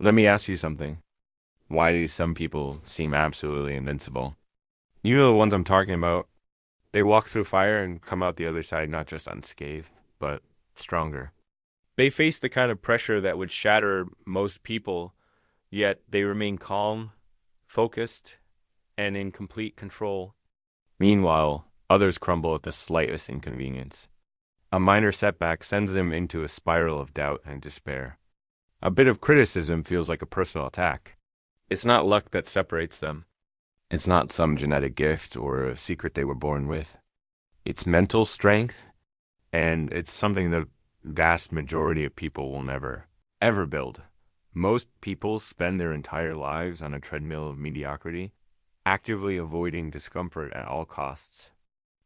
Let me ask you something. Why do some people seem absolutely invincible? You know the ones I'm talking about. They walk through fire and come out the other side not just unscathed, but stronger. They face the kind of pressure that would shatter most people, yet they remain calm, focused, and in complete control. Meanwhile, others crumble at the slightest inconvenience. A minor setback sends them into a spiral of doubt and despair. A bit of criticism feels like a personal attack. It's not luck that separates them. It's not some genetic gift or a secret they were born with. It's mental strength, and it's something the vast majority of people will never, ever build. Most people spend their entire lives on a treadmill of mediocrity, actively avoiding discomfort at all costs.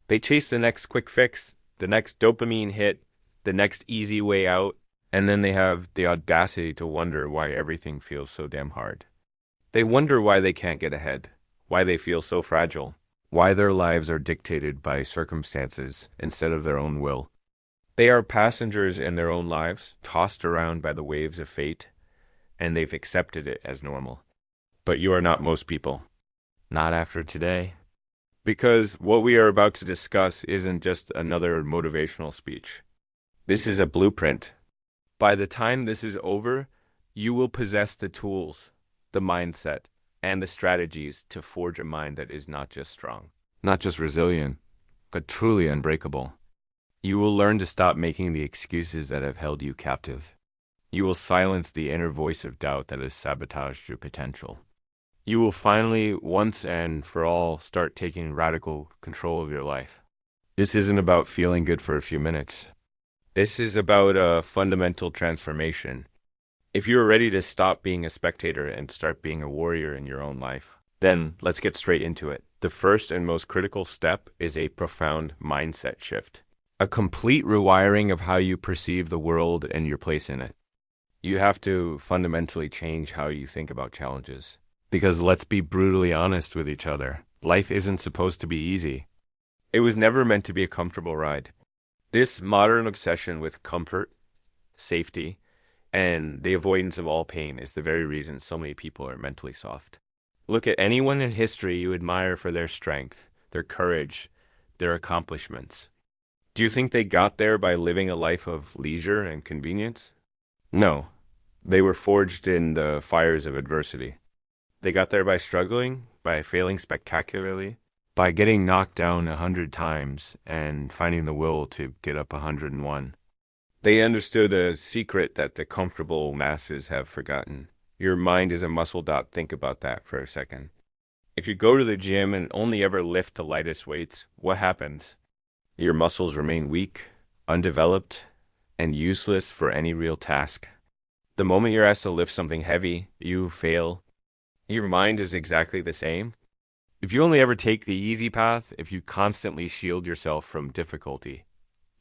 They chase the next quick fix, the next dopamine hit, the next easy way out, and then they have the audacity to wonder why everything feels so damn hard. They wonder why they can't get ahead, why they feel so fragile, why their lives are dictated by circumstances instead of their own will. They are passengers in their own lives, tossed around by the waves of fate, and they've accepted it as normal. But you are not most people. Not after today. Because what we are about to discuss isn't just another motivational speech. This is a blueprint. By the time this is over, you will possess the tools, the mindset, and the strategies to forge a mind that is not just strong, not just resilient, but truly unbreakable. You will learn to stop making the excuses that have held you captive. You will silence the inner voice of doubt that has sabotaged your potential. You will finally, once and for all, start taking radical control of your life. This isn't about feeling good for a few minutes. This is about a fundamental transformation. If you're ready to stop being a spectator and start being a warrior in your own life, then let's get straight into it. The first and most critical step is a profound mindset shift. A complete rewiring of how you perceive the world and your place in it. You have to fundamentally change how you think about challenges. Because let's be brutally honest with each other, life isn't supposed to be easy. It was never meant to be a comfortable ride. This modern obsession with comfort, safety, and the avoidance of all pain is the very reason so many people are mentally soft. Look at anyone in history you admire for their strength, their courage, their accomplishments. Do you think they got there by living a life of leisure and convenience? No. They were forged in the fires of adversity. They got there by struggling, by failing spectacularly, by getting knocked down 100 times and finding the will to get up 101. They understood a secret that the comfortable masses have forgotten. Your mind is a muscle. Think about that for a second. If you go to the gym and only ever lift the lightest weights, what happens? Your muscles remain weak, undeveloped, and useless for any real task. The moment you're asked to lift something heavy, you fail. Your mind is exactly the same. If you only ever take the easy path, if you constantly shield yourself from difficulty,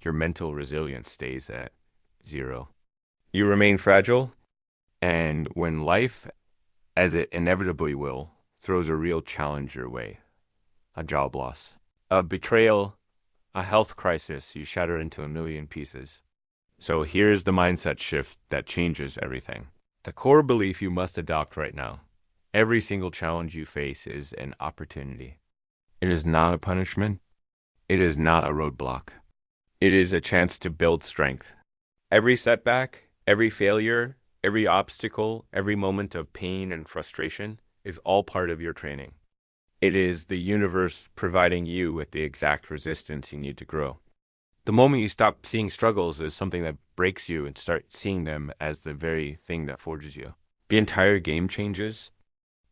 your mental resilience stays at zero. You remain fragile, and when life, as it inevitably will, throws a real challenge your way, a job loss, a betrayal, a health crisis, you shatter into a million pieces. So here's the mindset shift that changes everything. The core belief you must adopt right now. Every single challenge you face is an opportunity. It is not a punishment. It is not a roadblock. It is a chance to build strength. Every setback, every failure, every obstacle, every moment of pain and frustration is all part of your training. It is the universe providing you with the exact resistance you need to grow. The moment you stop seeing struggles as something that breaks you and start seeing them as the very thing that forges you, the entire game changes.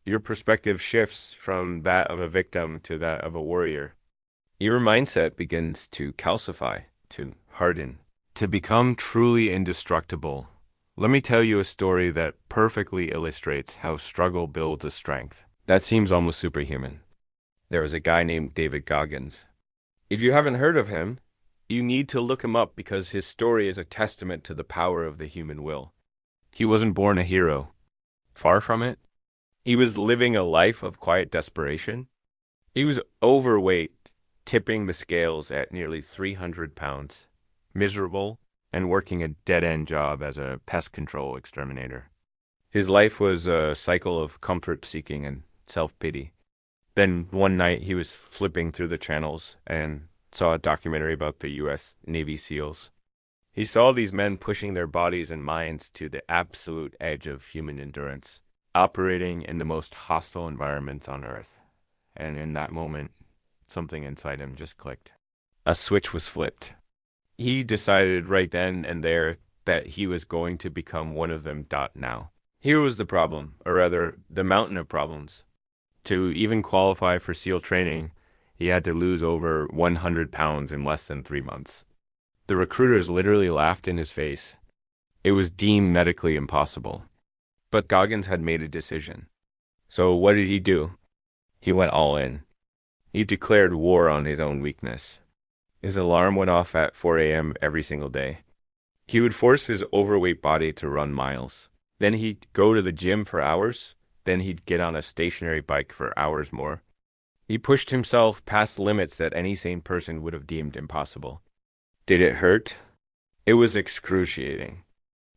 Your perspective shifts from that of a victim to that of a warrior. Your mindset begins to calcify, to harden, to become truly indestructible. Let me tell you a story that perfectly illustrates how struggle builds a strength. That seems almost superhuman. There was a guy named David Goggins. If you haven't heard of him, you need to look him up because his story is a testament to the power of the human will. He wasn't born a hero. Far from it. He was living a life of quiet desperation. He was overweight, tipping the scales at nearly 300 pounds, miserable, and working a dead-end job as a pest control exterminator. His life was a cycle of comfort seeking and self pity. Then one night he was flipping through the channels and saw a documentary about the U.S. Navy SEALs. He saw these men pushing their bodies and minds to the absolute edge of human endurance, operating in the most hostile environments on Earth. And in that moment, something inside him just clicked. A switch was flipped. He decided right then and there that he was going to become one of them. Now. Here was the problem, or rather, the mountain of problems. To even qualify for SEAL training, he had to lose over 100 pounds in less than 3 months. The recruiters literally laughed in his face. It was deemed medically impossible. But Goggins had made a decision. So what did he do? He went all in. He declared war on his own weakness. His alarm went off at 4 a.m. every single day. He would force his overweight body to run miles. Then he'd go to the gym for hours. Then he'd get on a stationary bike for hours more. He pushed himself past limits that any sane person would have deemed impossible. Did it hurt? It was excruciating.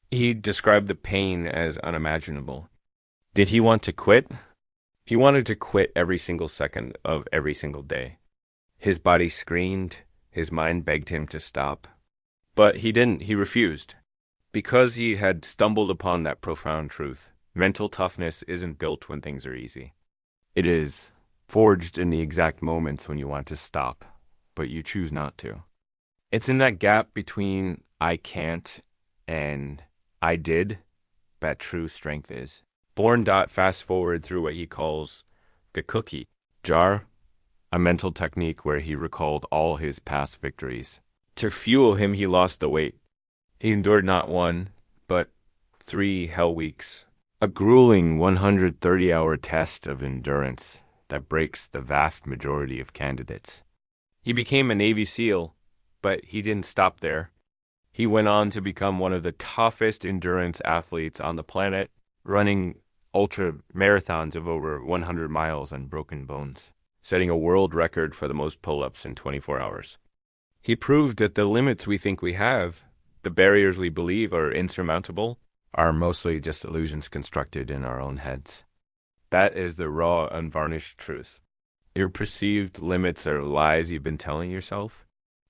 He described the pain as unimaginable. Did he want to quit? He wanted to quit every single second of every single day. His body screamed. His mind begged him to stop. But he didn't. He refused. Because he had stumbled upon that profound truth. Mental toughness isn't built when things are easy. It is forged in the exact moments when you want to stop, but you choose not to. It's in that gap between I can't and I did that true strength is. Fast forward through what he calls the cookie jar, a mental technique where he recalled all his past victories. To fuel him, he lost the weight. He endured not one, but 3 hell weeks. A grueling 130-hour test of endurance that breaks the vast majority of candidates. He became a Navy SEAL, but he didn't stop there. He went on to become one of the toughest endurance athletes on the planet, running ultra marathons of over 100 miles on broken bones, setting a world record for the most pull-ups in 24 hours. He proved that the limits we think we have, the barriers we believe are insurmountable, are mostly just illusions constructed in our own heads. That is the raw, unvarnished truth. Your perceived limits are lies you've been telling yourself.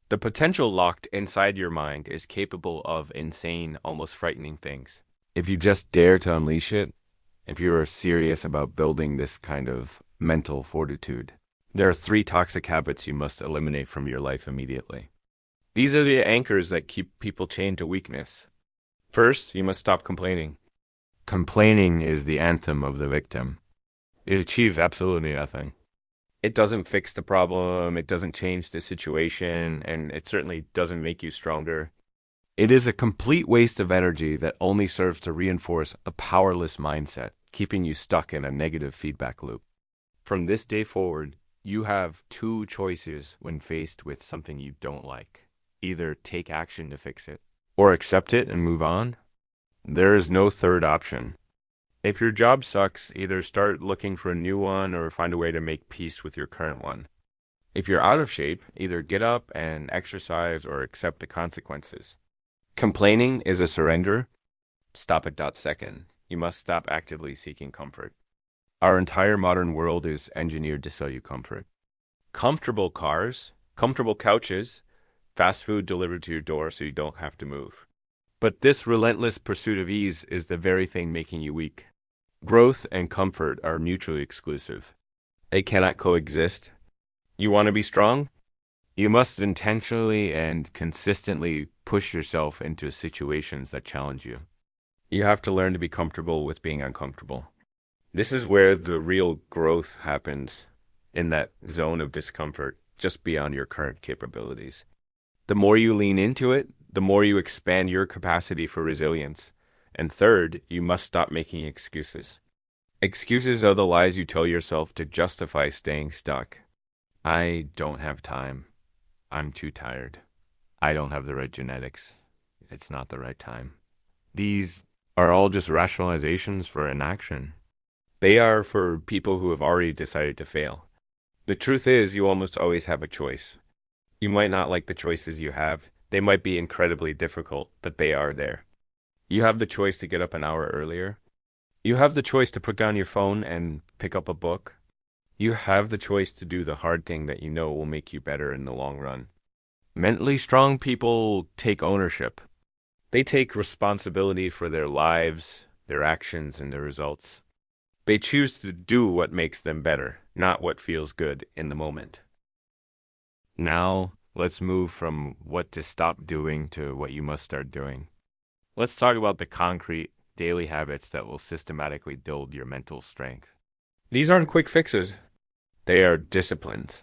The potential locked inside your mind is capable of insane, almost frightening things. If you just dare to unleash it, if you are serious about building this kind of mental fortitude, there are 3 toxic habits you must eliminate from your life immediately. These are the anchors that keep people chained to weakness. First, you must stop complaining. Complaining is the anthem of the victim. It achieves absolutely nothing. It doesn't fix the problem, it doesn't change the situation, and it certainly doesn't make you stronger. It is a complete waste of energy that only serves to reinforce a powerless mindset, keeping you stuck in a negative feedback loop. From this day forward, you have 2 choices when faced with something you don't like. Either take action to fix it, or accept it and move on. There is no third option. If your job sucks, either start looking for a new one or find a way to make peace with your current one. If you're out of shape, either get up and exercise or accept the consequences. Complaining is a surrender. Stop it. Second. You must stop actively seeking comfort. Our entire modern world is engineered to sell you comfort. Comfortable cars, comfortable couches, fast food delivered to your door so you don't have to move. But this relentless pursuit of ease is the very thing making you weak. Growth and comfort are mutually exclusive. They cannot coexist. You want to be strong? You must intentionally and consistently push yourself into situations that challenge you. You have to learn to be comfortable with being uncomfortable. This is where the real growth happens, in that zone of discomfort, just beyond your current capabilities. The more you lean into it, the more you expand your capacity for resilience. And third, you must stop making excuses. Excuses are the lies you tell yourself to justify staying stuck. I don't have time. I'm too tired. I don't have the right genetics. It's not the right time. These are all just rationalizations for inaction. They are for people who have already decided to fail. The truth is, you almost always have a choice. You might not like the choices you have. They might be incredibly difficult, but they are there. You have the choice to get up an hour earlier. You have the choice to put down your phone and pick up a book. You have the choice to do the hard thing that you know will make you better in the long run. Mentally strong people take ownership. They take responsibility for their lives, their actions, and their results. They choose to do what makes them better, not what feels good in the moment. Now, let's move from what to stop doing to what you must start doing. Let's talk about the concrete daily habits that will systematically build your mental strength. These aren't quick fixes, they are disciplines.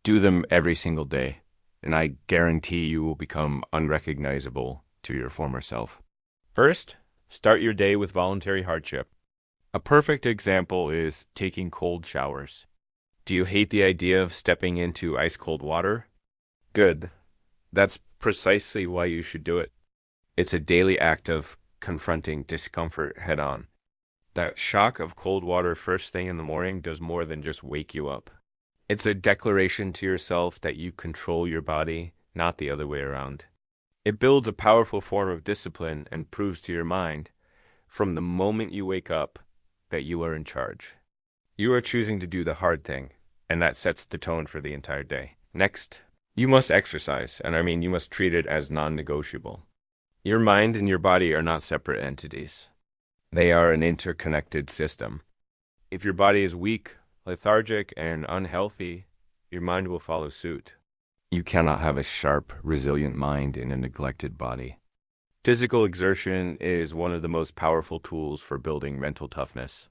Do them every single day, and I guarantee you will become unrecognizable to your former self. First, start your day with voluntary hardship. A perfect example is taking cold showers. Do you hate the idea of stepping into ice cold water? Good. That's precisely why you should do it. It's a daily act of confronting discomfort head on. That shock of cold water first thing in the morning does more than just wake you up. It's a declaration to yourself that you control your body, not the other way around. It builds a powerful form of discipline and proves to your mind, from the moment you wake up, that you are in charge. You are choosing to do the hard thing, and that sets the tone for the entire day. Next, you must exercise, and I mean you must treat it as non-negotiable. Your mind and your body are not separate entities. They are an interconnected system. If your body is weak, lethargic, and unhealthy, your mind will follow suit. You cannot have a sharp, resilient mind in a neglected body. Physical exertion is one of the most powerful tools for building mental toughness.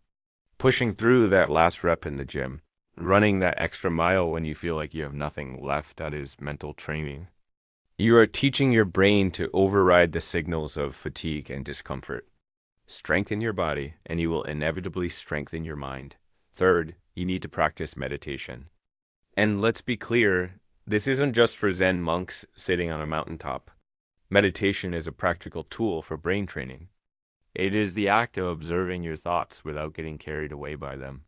Pushing through that last rep in the gym, running that extra mile when you feel like you have nothing left, that is mental training. You are teaching your brain to override the signals of fatigue and discomfort. Strengthen your body, and you will inevitably strengthen your mind. Third, you need to practice meditation. And let's be clear, this isn't just for Zen monks sitting on a mountaintop. Meditation is a practical tool for brain training. It is the act of observing your thoughts without getting carried away by them.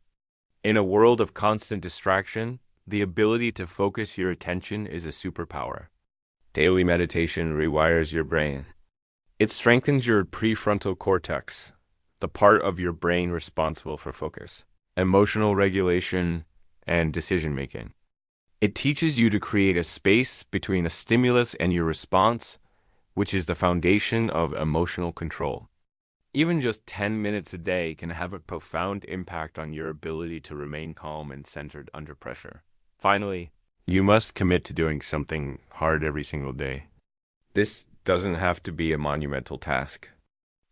In a world of constant distraction, the ability to focus your attention is a superpower. Daily meditation rewires your brain. It strengthens your prefrontal cortex, the part of your brain responsible for focus, emotional regulation, and decision making. It teaches you to create a space between a stimulus and your response, which is the foundation of emotional control. Even just 10 minutes a day can have a profound impact on your ability to remain calm and centered under pressure. Finally, you must commit to doing something hard every single day. This doesn't have to be a monumental task.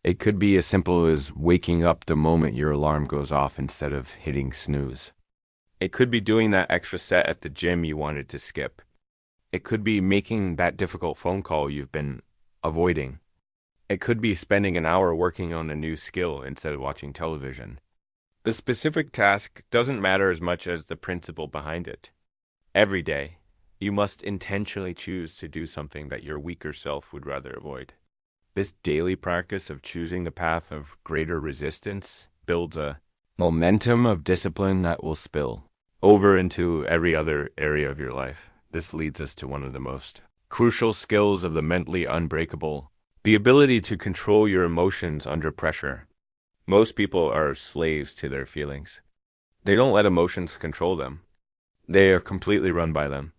It could be as simple as waking up the moment your alarm goes off instead of hitting snooze. It could be doing that extra set at the gym you wanted to skip. It could be making that difficult phone call you've been avoiding. It could be spending an hour working on a new skill instead of watching television. The specific task doesn't matter as much as the principle behind it. Every day, you must intentionally choose to do something that your weaker self would rather avoid. This daily practice of choosing the path of greater resistance builds a momentum of discipline that will spill over into every other area of your life. This leads us to one of the most crucial skills of the mentally unbreakable, the ability to control your emotions under pressure. Most people are slaves to their feelings. They don't let emotions control them. They are completely run by them.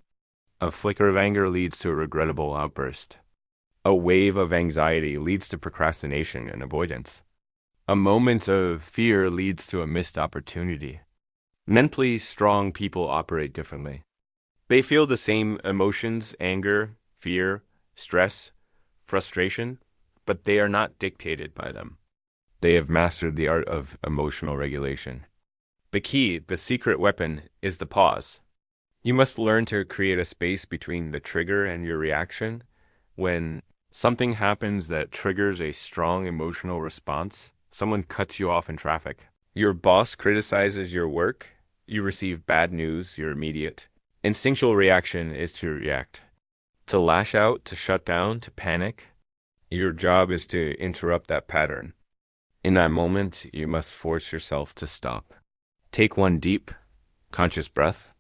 A flicker of anger leads to a regrettable outburst. A wave of anxiety leads to procrastination and avoidance. A moment of fear leads to a missed opportunity. Mentally strong people operate differently. They feel the same emotions, anger, fear, stress, frustration, but they are not dictated by them. They have mastered the art of emotional regulation. The key, the secret weapon, is the pause. You must learn to create a space between the trigger and your reaction. When something happens that triggers a strong emotional response, someone cuts you off in traffic. Your boss criticizes your work, you receive bad news, your immediate instinctual reaction is to react. To lash out, to shut down, to panic. Your job is to interrupt that pattern. In that moment, you must force yourself to stop. Take one deep, conscious breath.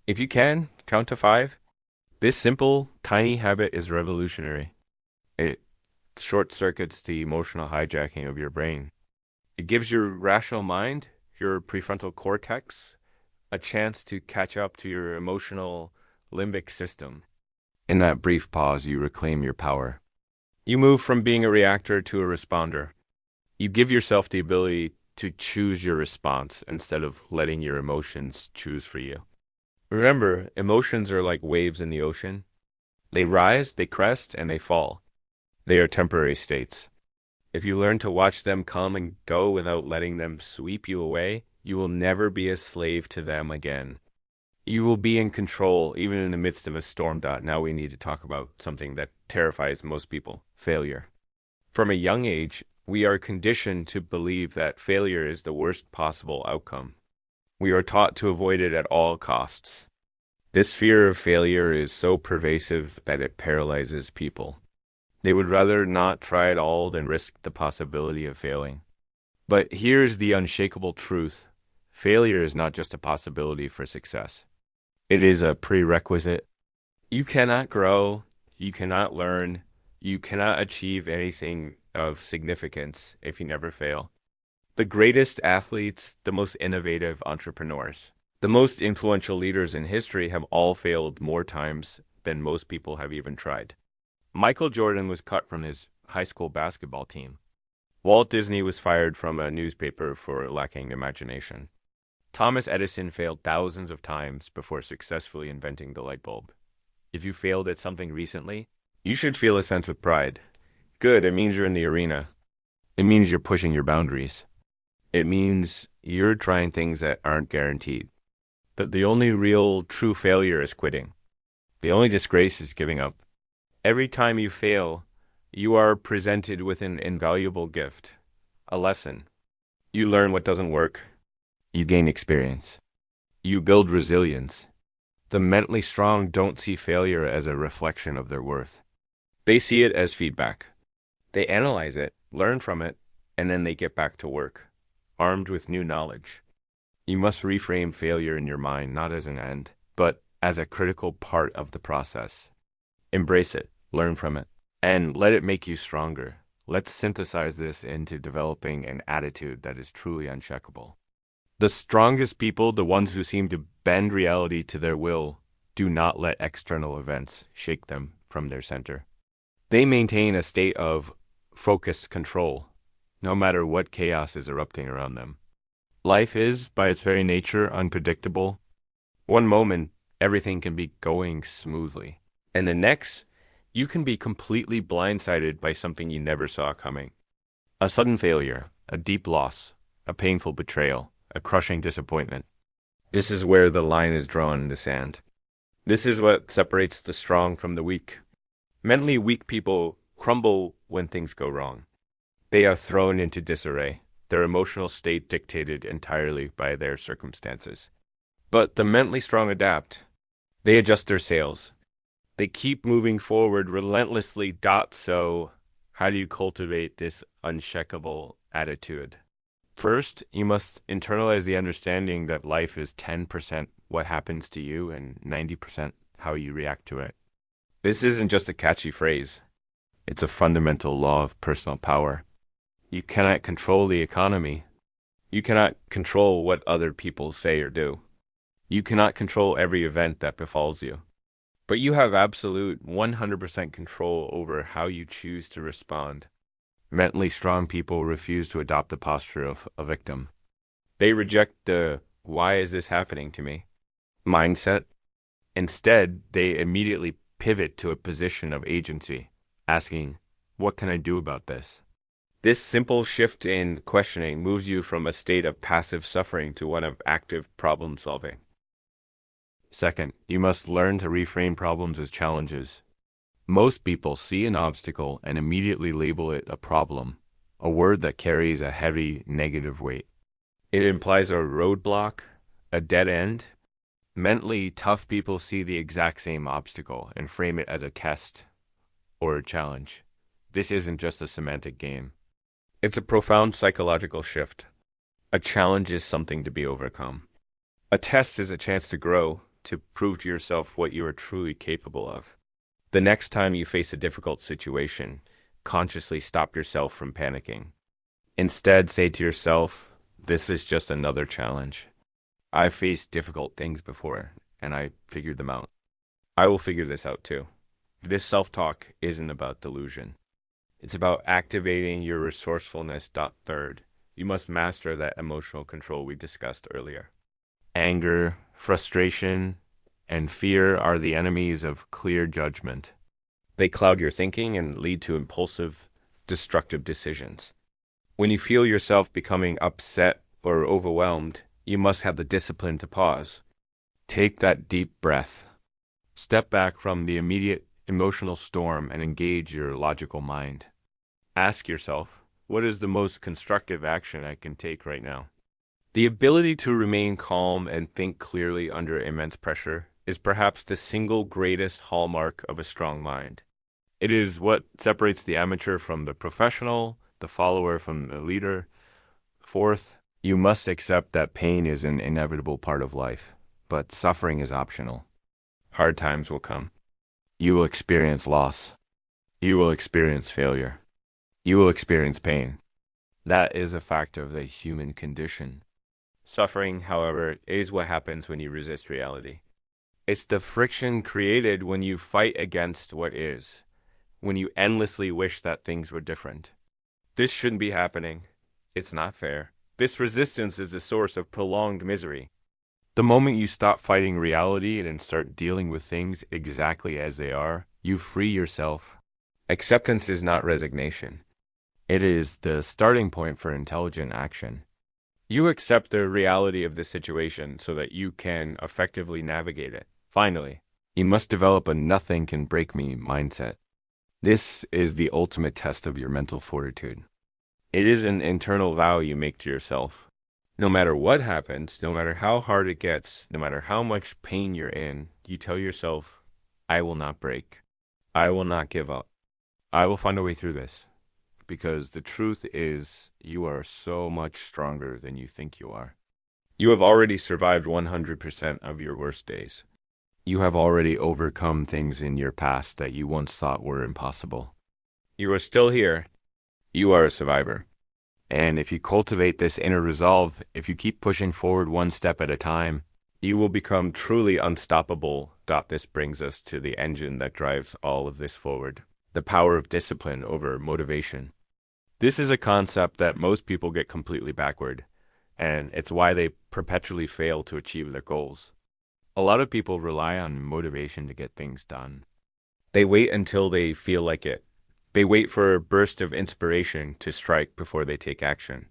If you can, count to 5. This simple, tiny habit is revolutionary. It short circuits the emotional hijacking of your brain. It gives your rational mind, your prefrontal cortex, a chance to catch up to your emotional limbic system. In that brief pause, you reclaim your power. You move from being a reactor to a responder. You give yourself the ability to choose your response instead of letting your emotions choose for you. Remember, emotions are like waves in the ocean. They rise, they crest, and they fall. They are temporary states. If you learn to watch them come and go without letting them sweep you away, you will never be a slave to them again. You will be in control even in the midst of a storm. Now we need to talk about something that terrifies most people: failure. From a young age, we are conditioned to believe that failure is the worst possible outcome. We are taught to avoid it at all costs. This fear of failure is so pervasive that it paralyzes people. They would rather not try at all than risk the possibility of failing. But here's the unshakable truth: failure is not just a possibility for success. It is a prerequisite. You cannot grow, you cannot learn, you cannot achieve anything of significance if you never fail. The greatest athletes, the most innovative entrepreneurs, the most influential leaders in history have all failed more times than most people have even tried. Michael Jordan was cut from his high school basketball team. Walt Disney was fired from a newspaper for lacking imagination. Thomas Edison failed thousands of times before successfully inventing the light bulb. If you failed at something recently, you should feel a sense of pride. Good, it means you're in the arena. It means you're pushing your boundaries. It means you're trying things that aren't guaranteed. But the only real true failure is quitting. The only disgrace is giving up. Every time you fail, you are presented with an invaluable gift, a lesson. You learn what doesn't work. You gain experience. You build resilience. The mentally strong don't see failure as a reflection of their worth. They see it as feedback. They analyze it, learn from it, and then they get back to work, armed with new knowledge. You must reframe failure in your mind not as an end, but as a critical part of the process. Embrace it, learn from it, and let it make you stronger. Let's synthesize this into developing an attitude that is truly uncheckable. The strongest people, the ones who seem to bend reality to their will, do not let external events shake them from their center. They maintain a state of focused control, no matter what chaos is erupting around them. Life is, by its very nature, unpredictable. One moment, everything can be going smoothly, and the next, you can be completely blindsided by something you never saw coming. A sudden failure, a deep loss, a painful betrayal, a crushing disappointment. This is where the line is drawn in the sand. This is what separates the strong from the weak. Mentally weak people crumble when things go wrong. They are thrown into disarray, their emotional state dictated entirely by their circumstances. But the mentally strong adapt. They adjust their sails. They keep moving forward relentlessly. So, how do you cultivate this unshakable attitude? First, you must internalize the understanding that life is 10% what happens to you and 90% how you react to it. This isn't just a catchy phrase. It's a fundamental law of personal power. You cannot control the economy. You cannot control what other people say or do. You cannot control every event that befalls you. But you have absolute 100% control over how you choose to respond. Mentally strong people refuse to adopt the posture of a victim. They reject the "why is this happening to me" mindset. Instead, they immediately pivot to a position of agency, asking, "What can I do about this?" This simple shift in questioning moves you from a state of passive suffering to one of active problem solving. Second, you must learn to reframe problems as challenges. Most people see an obstacle and immediately label it a problem, a word that carries a heavy negative weight. It implies a roadblock, a dead end. Mentally tough people see the exact same obstacle and frame it as a test or a challenge. This isn't just a semantic game. It's a profound psychological shift. A challenge is something to be overcome. A test is a chance to grow, to prove to yourself what you are truly capable of. The next time you face a difficult situation, consciously stop yourself from panicking. Instead, say to yourself, this is just another challenge. I've faced difficult things before, and I figured them out. I will figure this out too. This self talk isn't about delusion, it's about activating your resourcefulness. Third, you must master that emotional control we discussed earlier. Anger, frustration, and fear are the enemies of clear judgment. They cloud your thinking and lead to impulsive, destructive decisions. When you feel yourself becoming upset or overwhelmed, you must have the discipline to pause. Take that deep breath. Step back from the immediate emotional storm and engage your logical mind. Ask yourself, what is the most constructive action I can take right now? The ability to remain calm and think clearly under immense pressure is perhaps the single greatest hallmark of a strong mind. It is what separates the amateur from the professional, the follower from the leader. Fourth, you must accept that pain is an inevitable part of life, but suffering is optional. Hard times will come. You will experience loss. You will experience failure. You will experience pain. That is a fact of the human condition. Suffering, however, is what happens when you resist reality. It's the friction created when you fight against what is, when you endlessly wish that things were different. This shouldn't be happening. It's not fair. This resistance is the source of prolonged misery. The moment you stop fighting reality and start dealing with things exactly as they are, you free yourself. Acceptance is not resignation. It is the starting point for intelligent action. You accept the reality of the situation so that you can effectively navigate it. Finally, you must develop a nothing can break me mindset. This is the ultimate test of your mental fortitude. It is an internal vow you make to yourself. No matter what happens, no matter how hard it gets, no matter how much pain you're in, you tell yourself, I will not break. I will not give up. I will find a way through this. Because the truth is, you are so much stronger than you think you are. You have already survived 100% of your worst days. You have already overcome things in your past that you once thought were impossible. You are still here. You are a survivor. And if you cultivate this inner resolve, if you keep pushing forward one step at a time, you will become truly unstoppable. This brings us to the engine that drives all of this forward. The power of discipline over motivation. This is a concept that most people get completely backward, and it's why they perpetually fail to achieve their goals. A lot of people rely on motivation to get things done. They wait until they feel like it. They wait for a burst of inspiration to strike before they take action.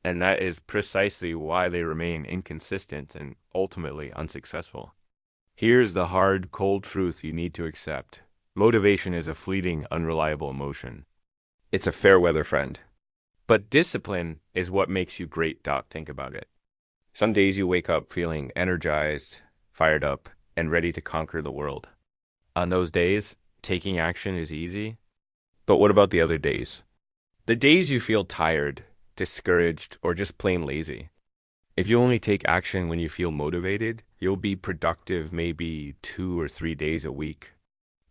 And that is precisely why they remain inconsistent and ultimately unsuccessful. Here's the hard, cold truth you need to accept. Motivation is a fleeting, unreliable emotion. It's a fair weather friend. But discipline is what makes you great. Think about it. Some days you wake up feeling energized, fired up, and ready to conquer the world. On those days, taking action is easy. But what about the other days? The days you feel tired, discouraged, or just plain lazy. If you only take action when you feel motivated, you'll be productive maybe 2 or 3 days a week.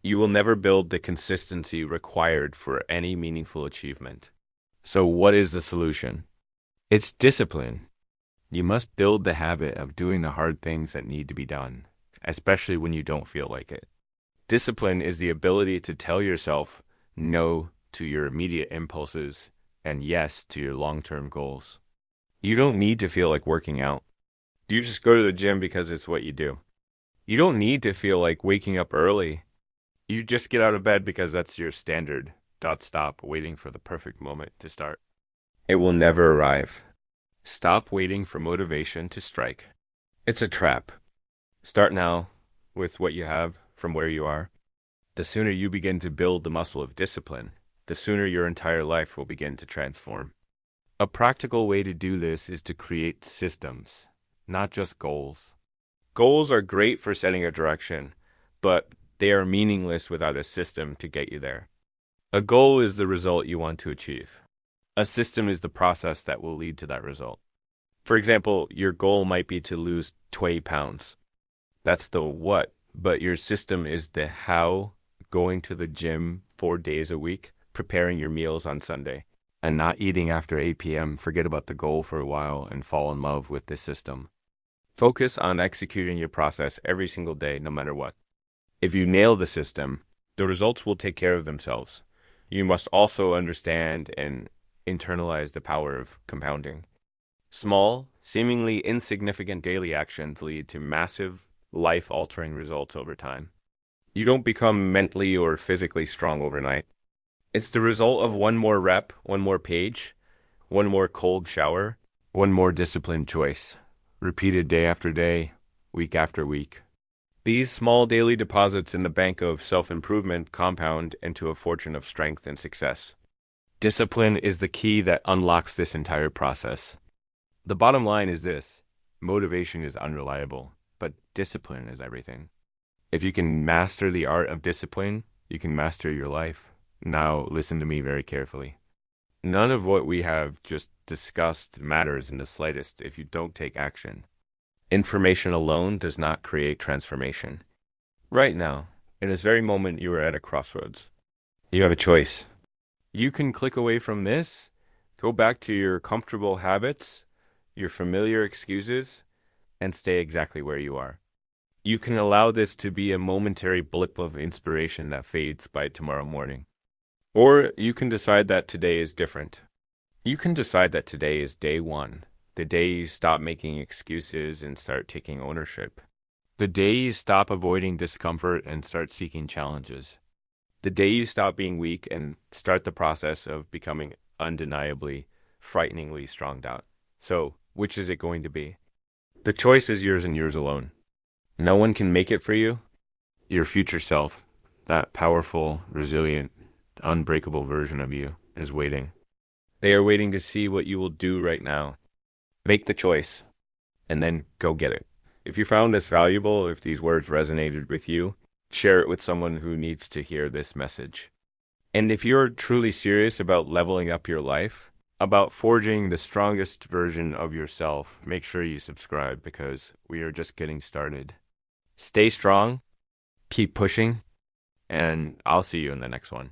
You will never build the consistency required for any meaningful achievement. So what is the solution? It's discipline. You must build the habit of doing the hard things that need to be done, especially when you don't feel like it. Discipline is the ability to tell yourself no to your immediate impulses and yes to your long-term goals. You don't need to feel like working out. You just go to the gym because it's what you do. You don't need to feel like waking up early. You just get out of bed because that's your standard. Stop waiting for the perfect moment to start. It will never arrive. Stop waiting for motivation to strike. It's a trap. Start now with what you have from where you are. The sooner you begin to build the muscle of discipline, the sooner your entire life will begin to transform. A practical way to do this is to create systems, not just goals. Goals are great for setting a direction, but they are meaningless without a system to get you there. A goal is the result you want to achieve. A system is the process that will lead to that result. For example, your goal might be to lose 20 pounds. That's the what, but your system is the how, going to the gym 4 days a week, preparing your meals on Sunday. And not eating after 8 p.m., forget about the goal for a while and fall in love with this system. Focus on executing your process every single day, no matter what. If you nail the system, the results will take care of themselves. You must also understand and internalize the power of compounding. Small, seemingly insignificant daily actions lead to massive, life-altering results over time. You don't become mentally or physically strong overnight. It's the result of one more rep, one more page, one more cold shower, one more disciplined choice, repeated day after day, week after week. These small daily deposits in the bank of self-improvement compound into a fortune of strength and success. Discipline is the key that unlocks this entire process. The bottom line is this: motivation is unreliable, but discipline is everything. If you can master the art of discipline, you can master your life. Now, listen to me very carefully. None of what we have just discussed matters in the slightest if you don't take action. Information alone does not create transformation. Right now, in this very moment, you are at a crossroads. You have a choice. You can click away from this, go back to your comfortable habits, your familiar excuses, and stay exactly where you are. You can allow this to be a momentary blip of inspiration that fades by tomorrow morning. Or you can decide that today is different. You can decide that today is day one, the day you stop making excuses and start taking ownership. The day you stop avoiding discomfort and start seeking challenges. The day you stop being weak and start the process of becoming undeniably, frighteningly stronged out. So, which is it going to be? The choice is yours and yours alone. No one can make it for you. Your future self, that powerful, resilient, unbreakable version of you, is waiting. They are waiting to see what you will do right now. Make the choice, and then go get it. If you found this valuable, if these words resonated with you, share it with someone who needs to hear this message. And if you're truly serious about leveling up your life, about forging the strongest version of yourself, make sure you subscribe because we are just getting started. Stay strong, keep pushing, and I'll see you in the next one.